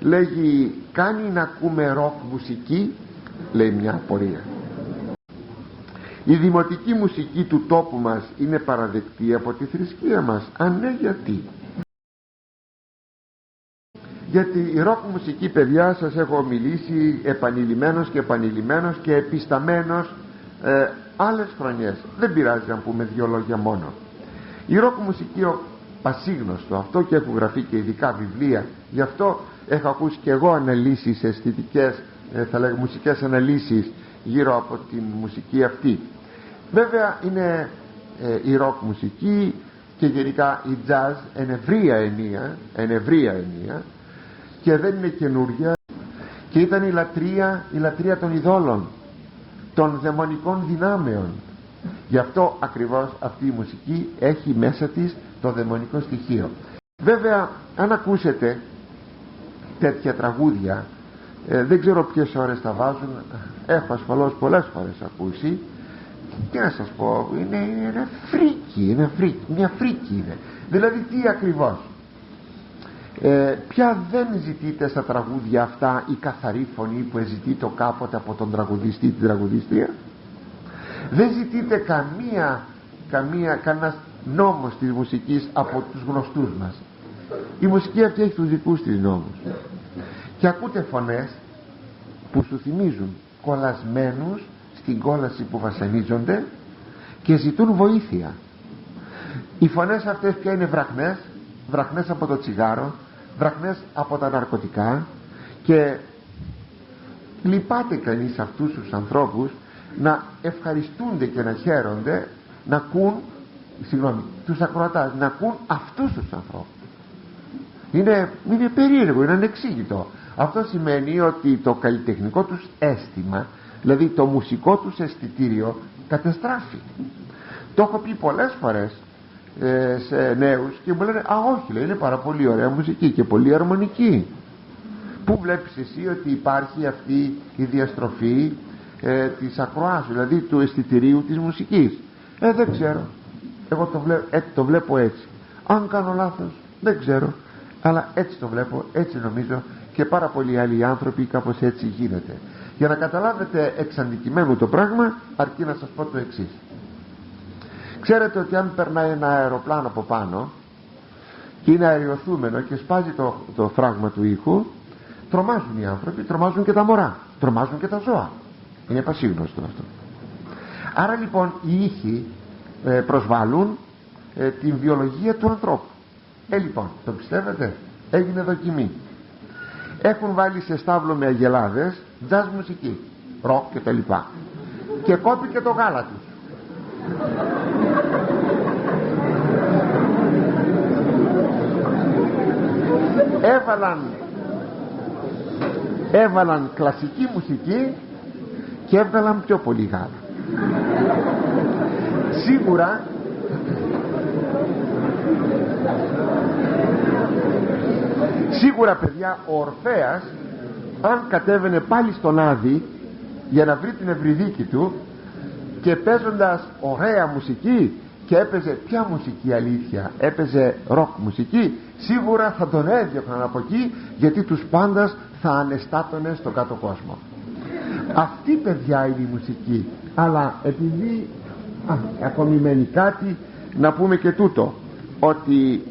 λέγει, κάνει να ακούμε ροκ μουσική? Λέει μια απορία. Η δημοτική μουσική του τόπου μας είναι παραδεκτή από τη θρησκεία μας? Αν ναι, γιατί? Γιατί η ροκ μουσική, παιδιά, σας έχω μιλήσει επανειλημμένος και επισταμένος άλλες χρονιές. Δεν πειράζει να πούμε δύο λόγια μόνο. Η ροκ μουσική, πασίγνωστο αυτό, και έχουν γραφεί και ειδικά βιβλία, γι' αυτό έχω ακούσει και εγώ αναλύσεις αισθητικές, θα λέγω μουσικές αναλύσεις γύρω από την μουσική αυτή. Βέβαια είναι η ροκ μουσική και γενικά η jazz εν ευρεία ενία, και δεν είναι καινούρια, και ήταν η λατρεία των ειδόλων, των δαιμονικών δυνάμεων. Γι' αυτό ακριβώς αυτή η μουσική έχει μέσα της το δαιμονικό στοιχείο. Βέβαια, αν ακούσετε τέτοια τραγούδια, δεν ξέρω ποιες ώρες τα βάζουν, έχω ασφαλώς πολλές φορές ακούσει, και να σας πω, είναι μια φρίκη είναι. Δηλαδή τι ακριβώς? Πια δεν ζητείτε στα τραγούδια αυτά η καθαρή φωνή που ζητείτε κάποτε από τον τραγουδιστή, την τραγουδίστρια. Δεν ζητείτε κανένας νόμος της μουσικής από τους γνωστούς μας. Η μουσική αυτή έχει τους δικούς της νόμους, και ακούτε φωνές που σου θυμίζουν κολλασμένους στην κόλαση που βασανίζονται και ζητούν βοήθεια. Οι φωνές αυτές πια είναι βραχνές από το τσιγάρο, βραχνές από τα ναρκωτικά, και λυπάται κανείς αυτούς τους ανθρώπους να ευχαριστούνται και να χαίρονται, να ακούν, τους ακροατάς να ακούν αυτούς τους ανθρώπους. Είναι περίεργο, είναι ανεξήγητο. Αυτό σημαίνει ότι το καλλιτεχνικό τους αίσθημα, δηλαδή το μουσικό τους αισθητήριο, καταστράφει. Το έχω πει πολλές φορές σε νέους, και μου λένε, όχι, λέει, είναι πάρα πολύ ωραία μουσική και πολύ αρμονική. Πού βλέπεις εσύ ότι υπάρχει αυτή η διαστροφή της ακροάσεως, δηλαδή του αισθητηρίου της μουσικής? Δεν ξέρω, εγώ το βλέπω έτσι. Αν κάνω λάθος δεν ξέρω, αλλά έτσι το βλέπω, έτσι νομίζω, και πάρα πολλοί άλλοι άνθρωποι κάπως έτσι γίνεται. Για να καταλάβετε εξ αντικειμένου το πράγμα, αρκεί να σας πω το εξής. Ξέρετε ότι αν περνάει ένα αεροπλάνο από πάνω και είναι αεριοθούμενο και σπάζει το φράγμα του ήχου, τρομάζουν οι άνθρωποι, τρομάζουν και τα μωρά, τρομάζουν και τα ζώα. Είναι πασίγνωστο αυτό. Άρα λοιπόν οι ήχοι προσβάλλουν την βιολογία του ανθρώπου. Λοιπόν, το πιστεύετε? Έγινε δοκιμή. Έχουν βάλει σε στάβλο με αγελάδες jazz μουσική, ροκ και τα λοιπά, και κόπηκε το γάλα τους. Έβαλαν κλασική μουσική και έβγαλαν πιο πολύ γάλα. Σίγουρα παιδιά, ο Ορφέας, αν κατέβαινε πάλι στον Άδη για να βρει την ευρυδίκη του, και παίζοντας ωραία μουσική, και έπαιζε ποια μουσική, αλήθεια, έπαιζε ροκ μουσική, σίγουρα θα τον έδιωχναν από εκεί, γιατί τους πάντας θα ανεστάτωνε στον κάτω κόσμο. Αυτή, παιδιά, είναι η μουσική. Αλλά επειδή ακόμη μένει κάτι, να πούμε και τούτο, ότι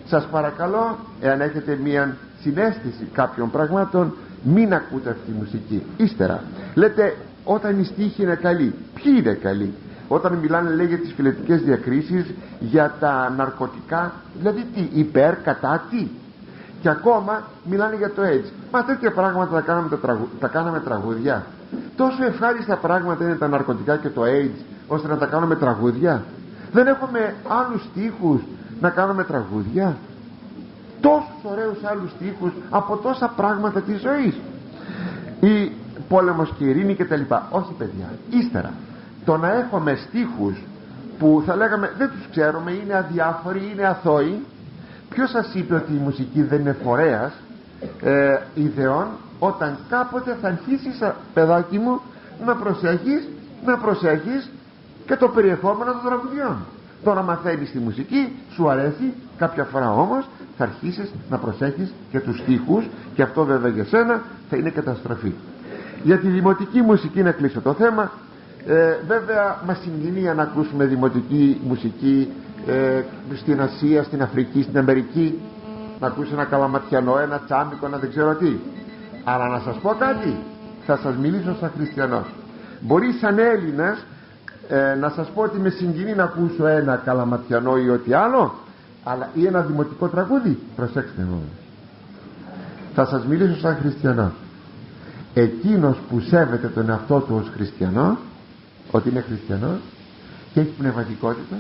σας παρακαλώ, εάν έχετε μία συναίσθηση κάποιων πραγμάτων, μην ακούτε αυτή τη μουσική. Ύστερα λέτε, όταν η στίχη είναι καλή, ποιοι είναι καλοί? Όταν μιλάνε, λέει, για τις φιλετικές διακρίσεις, για τα ναρκωτικά, δηλαδή τι, υπέρ, κατά, τι? Και ακόμα μιλάνε για το AIDS. Μα τέτοια πράγματα τα κάναμε τραγούδια? Τόσο ευχάριστα πράγματα είναι τα ναρκωτικά και το AIDS, ώστε να τα κάνουμε τραγούδια? Δεν έχουμε άλλους στίχους να κάνουμε τραγούδια? Τόσους ωραίους άλλους στίχους από τόσα πράγματα της ζωής, η πόλεμος και η ειρήνη και τα λοιπά. Όχι, παιδιά. Ύστερα, το να έχουμε στίχους που θα λέγαμε δεν τους ξέρουμε, είναι αδιάφοροι, είναι αθώοι. Ποιος σας είπε ότι η μουσική δεν είναι φορέας ιδεών? Όταν κάποτε θα αρχίσεις, παιδάκι μου, να προσέχεις και το περιεχόμενο των τραγουδιών. Τώρα μαθαίνεις τη μουσική, σου αρέσει, κάποια φορά όμως θα αρχίσεις να προσέχεις και τους στίχους, και αυτό βέβαια για σένα θα είναι καταστροφή. Για τη δημοτική μουσική, να κλείσω το θέμα, βέβαια μας συγκινεί να ακούσουμε δημοτική μουσική στην Ασία, στην Αφρική, στην Αμερική, να ακούσει ένα καλαματιανό, ένα τσάμπικο, ένα δεν ξέρω τι. Αλλά να σας πω κάτι, θα σας μιλήσω σαν χριστιανός. Μπορεί σαν Έλληνας να σας πω ότι με συγκινεί να ακούσω ένα καλαματιανό ή ό,τι άλλο, αλλά ή ένα δημοτικό τραγούδι. Προσέξτε μου, θα σας μιλήσω σαν χριστιανός. Εκείνος που σέβεται τον εαυτό του ως χριστιανό, ότι είναι χριστιανός και έχει πνευματικότητα,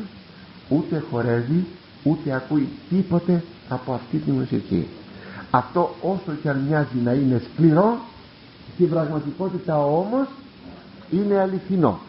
ούτε χορεύει ούτε ακούει τίποτε από αυτή τη μουσική. Αυτό όσο και αν μοιάζει να είναι σκληρό, στην πραγματικότητα όμως είναι αληθινό.